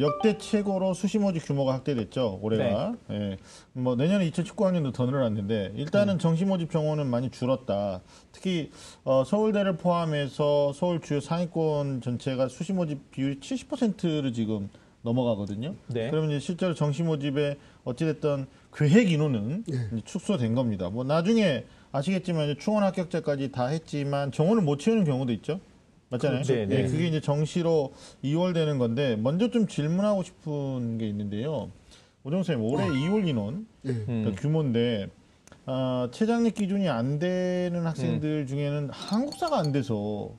역대 최고로 수시 모집 규모가 확대됐죠. 올해가. 예. 뭐 내년에 2019학년도 더 늘어났는데 일단은 정시 모집 정원은 많이 줄었다. 특히 서울대를 포함해서 서울 주요 상위권 전체가 수시 모집 비율이 70%를 지금 넘어가거든요. 네. 그러면 이제 실제로 정시 모집에 어찌됐든 계획 인원은 이제 축소된 겁니다. 뭐 나중에 아시겠지만 이제 충원 합격자까지 다 했지만 정원을 못 채우는 경우도 있죠. 맞잖아요. 그렇죠. 네, 네. 그게 이제 정시로 2월 되는 건데 먼저 좀 질문하고 싶은 게 있는데요. 오정 선생님, 올해 2월 인원 그러니까 규모인데 최장력 기준이 안 되는 학생들 중에는 한국사가 안 돼서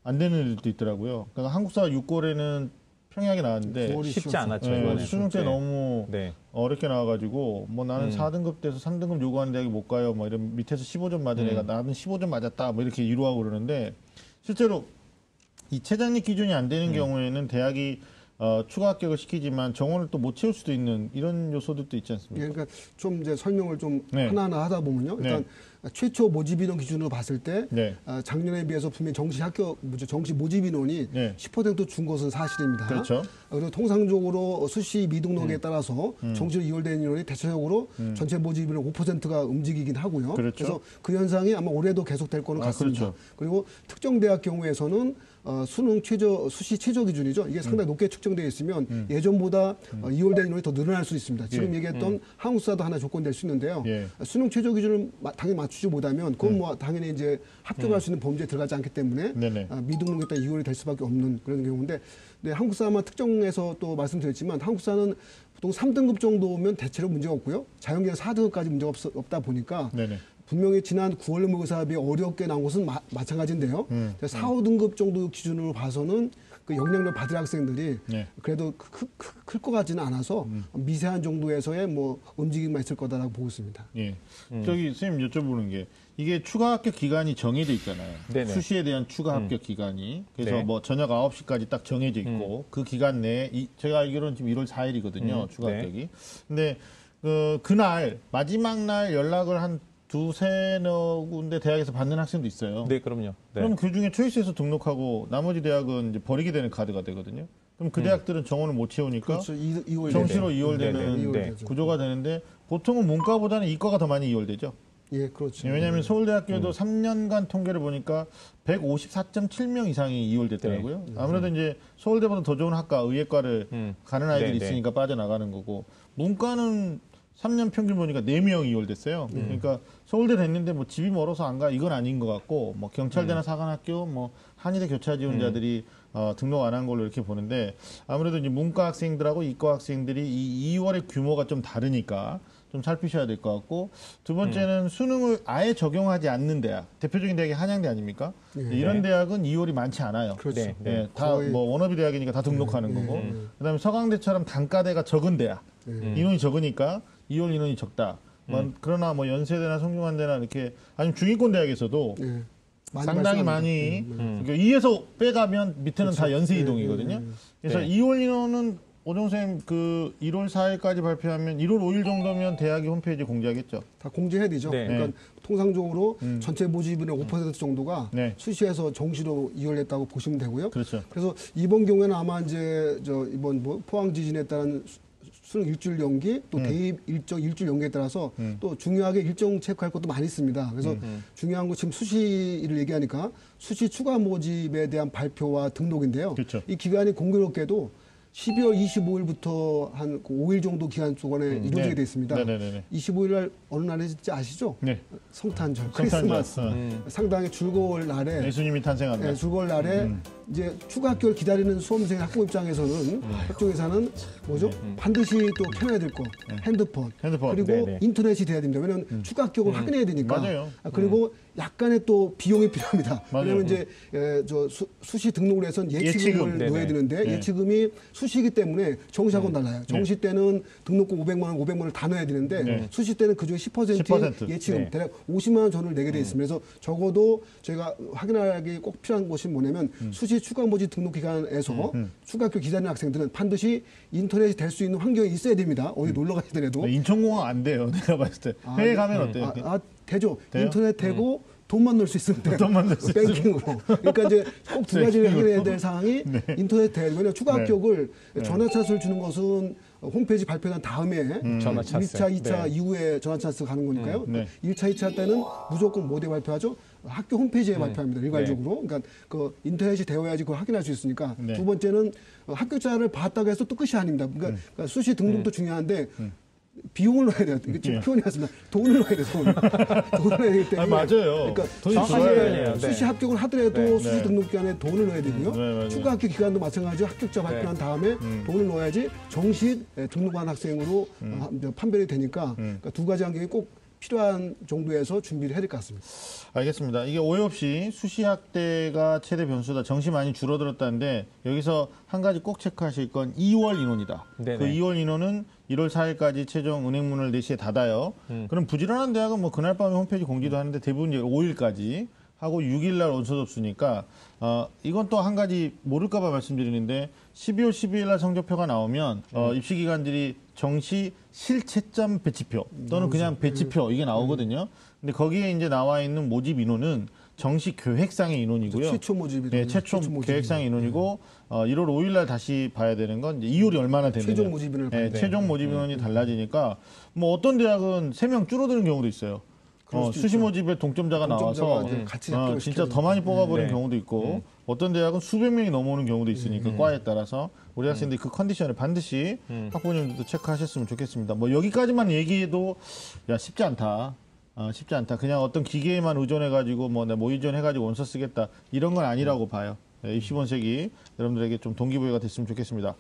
안 되는 애들도 있더라고요. 그러니까 한국사 6월에는 평이하게 나왔는데 쉽지 않았죠. 네, 이번에. 수능 때 너무 네. 어렵게 나와가지고 뭐 나는 4등급 돼서 3등급 요구하는 대학에 못 가요. 뭐 이런 밑에서 15점 맞은 애가 나는 15점 맞았다. 뭐 이렇게 이루하고 그러는데 실제로 이 최장력 기준이 안 되는 경우에는 대학이 추가 합격을 시키지만 정원을 또 못 채울 수도 있는 이런 요소들도 있지 않습니까? 예, 그러니까 좀 이제 설명을 좀 네. 하나하나 하다 보면요. 일단 최초 모집 인원 기준으로 봤을 때 네. 작년에 비해서 분명히 정시 모집 인원이 10%준 것은 사실입니다. 그렇죠. 그리고 통상적으로 수시 미등록에 따라서 정시로 이월된 인원이 대체적으로 전체 모집 인원 5%가 움직이긴 하고요. 그렇죠. 그래서 그 현상이 아마 올해도 계속될 거는 같습니다. 그렇죠. 그리고 특정 대학 경우에서는 수능 수시 최저 기준이죠. 이게 상당히 높게 측정되어 있으면 예전보다 이월된 인원이 더 늘어날 수 있습니다. 지금 얘기했던 한국사도 하나 조건 될 수 있는데요. 수능 최저 기준을 당연히 맞추지 못하면 그건 뭐 당연히 이제 합격할 수 있는 범죄에 들어가지 않기 때문에 미등록에 따라 이월이 될 수밖에 없는 그런 경우인데, 네, 한국사만 특정해서 또 말씀드렸지만 한국사는 보통 3등급 정도면 대체로 문제가 없고요. 자연계는 4등급까지 문제가 없다 보니까 분명히 지난 9월 모의고사에 비해 어렵게 나온 것은 마찬가지인데요. 4, 5등급 정도 기준으로 봐서는 그 영향력을 받을 학생들이 그래도 클 것 같지는 않아서 미세한 정도에서의 뭐 움직임만 있을 거다라고 보고 있습니다. 예. 저기 선생님 여쭤보는 게 이게 추가 합격 기간이 정해져 있잖아요. 네네. 수시에 대한 추가 합격 기간이. 그래서 네. 뭐 저녁 9시까지 딱 정해져 있고 그 기간 내에 제가 알기로는 지금 1월 4일이거든요. 추가 합격이. 근데 그날 마지막 날 연락을 한 두세너 군데 대학에서 받는 학생도 있어요. 네, 그럼요. 네. 그럼 그 중에 초이스에서 등록하고 나머지 대학은 이제 버리게 되는 카드가 되거든요. 그럼 그 대학들은 정원을 못 채우니까 그렇죠. 이월 정시로 이월되는 네. 구조가 되는데 보통은 문과보다는 이과가 더 많이 이월되죠. 예, 그렇죠. 왜냐하면 서울대학교도 3년간 통계를 보니까 154.7명 이상이 이월됐더라고요. 아무래도 이제 서울대보다 더 좋은 학과, 의예과를 가는 아이들이 있으니까 빠져나가는 거고, 문과는 3년 평균 보니까 4명이 이월됐어요. 그러니까 서울대 됐는데 뭐 집이 멀어서 안 가, 이건 아닌 것 같고, 뭐 경찰대나 사관학교, 뭐 한의대 교차 지원자들이 등록 안 한 걸로 이렇게 보는데, 아무래도 이제 문과 학생들하고 이과 학생들이 이 2월의 규모가 좀 다르니까 좀 살피셔야 될 것 같고, 두 번째는 수능을 아예 적용하지 않는 대학, 대표적인 대학이 한양대 아닙니까? 이런 대학은 2월이 많지 않아요. 그렇죠. 다 뭐 워너비 대학이니까 다 등록하는 거고, 그다음에 서강대처럼 단과대가 적은 대학, 인원이 적으니까 2월 인원이 적다. 그러나 뭐 연세대나 성균관대나 이렇게 아니면 중위권 대학에서도 상당히 많이 그러니까 2에서 빼가면 밑에는 다 연세 이동이거든요. 그래서 2월 인원은 오정 선생님 그 1월 4일까지 발표하면 1월 5일 정도면 대학이 홈페이지에 공지하겠죠. 다 공지해야 되죠. 그러니까 통상적으로 전체 모집인의 5% 정도가 수시에서 정시로 이월됐다고 보시면 되고요. 그렇죠. 그래서 이번 경우에는 아마 이제 이번 뭐 포항 지진에 따른 수능 일주일 연기, 또 대입 일주일 연기에 따라서 또 중요하게 일정 체크할 것도 많이 있습니다. 그래서 중요한 거 지금 수시를 얘기하니까 수시 추가 모집에 대한 발표와 등록인데요. 그렇죠. 이 기간이 공교롭게도 12월 25일부터 한 5일 정도 기간 동안에 이루어지게 돼 있습니다. 25일 날 어느 날인지 아시죠? 네. 성탄절, 크리스마스. 상당히 즐거울 날에 예수님이 탄생한 날. 즐거울 날에 이제 추가 학교를 기다리는 수험생 학부 입장에서는 학교에서는 뭐죠? 반드시 또 켜야 될 거, 핸드폰. 그리고 인터넷이 돼야 됩니다. 왜냐하면 추가 합격을 확인해야 되니까. 맞아요. 그리고 약간의 또 비용이 필요합니다. 왜냐하면 이제 수시 등록을 해서는 예치금을 넣어야 되는데 예치금이 수시이기 때문에 정시하고는 달라요. 정시 때는 등록금 500만 원을 다 넣어야 되는데 수시 때는 그중에 10% 예치금 대략 50만 원 전을 내게 돼 있습니다. 그래서 적어도 저희가 확인하기 꼭 필요한 것이 뭐냐면 수시 추가 모집 등록 기간에서 추가 학교 기다리는 학생들은 반드시 인터넷이 될 수 있는 환경이 있어야 됩니다. 어디 놀러 가시더라도. 인천공항 안 돼요. 내가 봤을 때. 해외 가면 어때요? 되죠. 인터넷 되고 돈만 넣을 수 있으면 돼요. 돈만 넣을 수 뱅킹으로. 그러니까 이제 꼭 두 가지를 뱅킹으로. 확인해야 될 사항이 네. 인터넷 대회. 왜냐하면 추가 네. 합격을 네. 전화찬스를 주는 것은 홈페이지 발표한 다음에 전화 찬스. 1차, 2차 네. 이후에 전화 찬스가 가는 거니까요. 네. 1차, 2차 때는 무조건 뭐에 발표하죠? 학교 홈페이지에 발표합니다. 일괄적으로. 그러니까 그 인터넷이 되어야지 그걸 확인할 수 있으니까. 네. 두 번째는 합격자를 봤다고 해서 또 끝이 아닙니다. 그러니까 수시 등록도 중요한데 비용을 넣어야 돼요. 이게 지금 예. 표현이 맞습니다. 돈을 넣어야 돼요. 돈을 넣어야 되기 때문에. 맞아요. 그러니까 돈이 정확하게 들어야 표현해요. 돼요. 네. 수시 합격을 하더라도 네. 수시 네. 등록 기간에 돈을 넣어야 되고요. 네, 맞아요. 추가 합격 기간도 마찬가지로 합격자 발표한 다음에 돈을 넣어야지 정시 등록한 학생으로 판별이 되니까 그러니까 두 가지 환경이 꼭 필요한 정도에서 준비를 해야 될 것 같습니다. 알겠습니다. 이게 오해 없이 수시 학대가 최대 변수다. 정시 많이 줄어들었다는데 여기서 한 가지 꼭 체크하실 건 2월 인원이다. 네네. 그 2월 인원은 1월 4일까지 최종 은행문을 4시에 닫아요. 그럼 부지런한 대학은 뭐 그날 밤에 홈페이지 공지도 하는데 대부분 이제 5일까지 하고 6일 날 원서 접수니까 이건 또 한 가지 모를까 봐 말씀드리는데 12월 12일 날 성적표가 나오면 입시 기관들이 정시 실채점 배치표 또는 그냥 배치표 이게 나오거든요. 근데 거기에 이제 나와 있는 모집 인원은 정시 계획상의 인원이고요. 최초 모집이 네, 최초 계획상의 인원이고 1월 5일 날 다시 봐야 되는 건 이제 2월이 얼마나 되느냐. 최종 모집 인원을 봐야 네, 최종 모집 인원이 달라지니까 뭐 어떤 대학은 3명 줄어드는 경우도 있어요. 수시 모집에 동점자가 나와서 이제 같이 진짜 더 많이 뽑아버린 네. 경우도 있고 어떤 대학은 수백 명이 넘어오는 경우도 있으니까 과에 따라서 우리 학생들이 그 컨디션을 반드시 학부모님들도 체크하셨으면 좋겠습니다. 뭐 여기까지만 얘기해도 야 쉽지 않다. 쉽지 않다. 그냥 어떤 기계에만 의존해가지고 뭐 의존해가지고 원서 쓰겠다 이런 건 아니라고 봐요. 입시 본색이 여러분들에게 좀 동기부여가 됐으면 좋겠습니다.